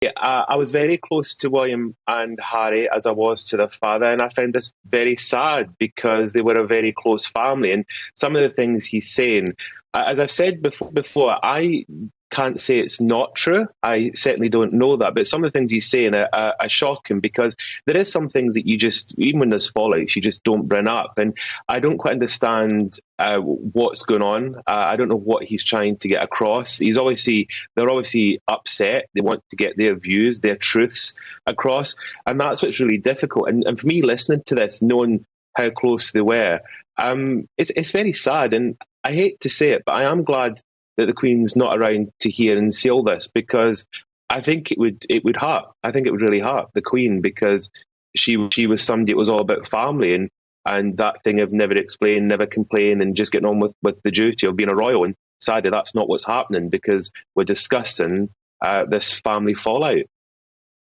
I was very close to William and Harry as I was to their father, and I found this very sad because they were a very close family. And some of the things he's saying, as I've said before, I can't say it's not true. I certainly don't know that, but some of the things he's saying are shocking because there is some things that you just, even when there's fallout, you just don't bring up. And I don't quite understand what's going on. I don't know what he's trying to get across. They're obviously upset. They want to get their views, their truths across, and that's what's really difficult. And for me, listening to this, knowing how close they were, it's very sad. And I hate to say it, but I am glad that the Queen's not around to hear and see all this, because I think it would hurt. I think it would really hurt the Queen, because she was somebody that was all about family and that thing of never explain, never complain, and just getting on with the duty of being a royal. And sadly, that's not what's happening, because we're discussing this family fallout.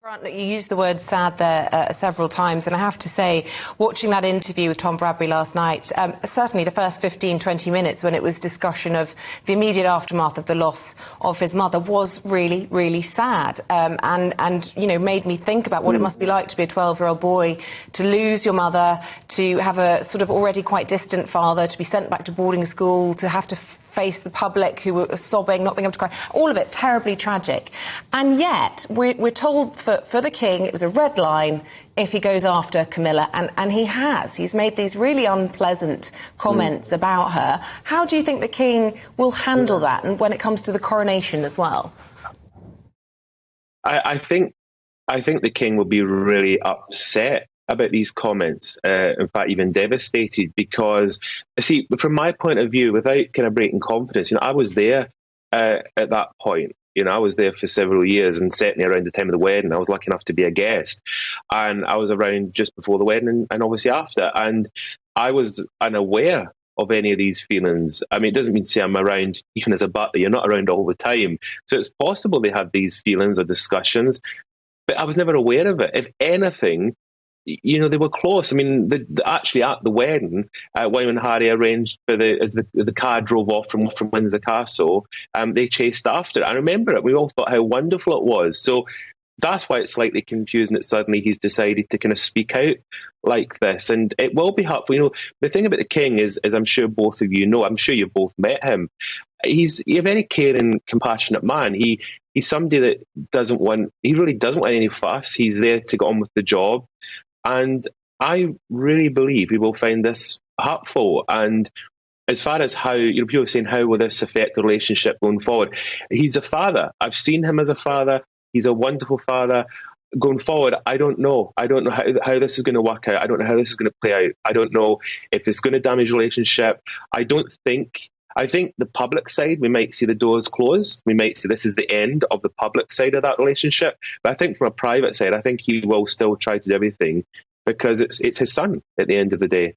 Grant, you used the word sad there several times, and I have to say, watching that interview with Tom Bradbury last night, certainly the first 15, 20 minutes when it was discussion of the immediate aftermath of the loss of his mother was really, really sad, and you know, made me think about what it must be like to be a 12-year-old boy, to lose your mother, to have a sort of already quite distant father, to be sent back to boarding school, to have to face the public who were sobbing, not being able to cry, all of it terribly tragic. And yet, we're told for the King, it was a red line if he goes after Camilla, and he has. He's made these really unpleasant comments about her. How do you think the King will handle that, and when it comes to the coronation as well? I think the King will be really upset about these comments, in fact, even devastated, because, see, from my point of view, without kind of breaking confidence, I was there at that point. I was there for several years, and certainly around the time of the wedding, I was lucky enough to be a guest, and I was around just before the wedding and obviously after, and I was unaware of any of these feelings. I mean, it doesn't mean to say I'm around, even as a butler, you're not around all the time, so it's possible they had these feelings or discussions, but I was never aware of it. If anything, they were close. I mean, actually at the wedding, William and Harry arranged for as the car drove off from Windsor Castle, they chased after it. I remember it. We all thought how wonderful it was. So that's why it's slightly confusing that suddenly he's decided to kind of speak out like this. And it will be helpful. The thing about the King is I'm sure both of you know, I'm sure you've both met him. He's a very caring, compassionate man. He's somebody that really doesn't want any fuss. He's there to get on with the job. And I really believe we will find this hurtful. And as far as how, people are saying, how will this affect the relationship going forward? He's a father. I've seen him as a father. He's a wonderful father. Going forward, I don't know. I don't know how this is going to work out. I don't know how this is going to play out. I don't know if it's going to damage the relationship. I think the public side, we might see the doors closed. We might see this is the end of the public side of that relationship. But I think from a private side, I think he will still try to do everything, because it's his son at the end of the day.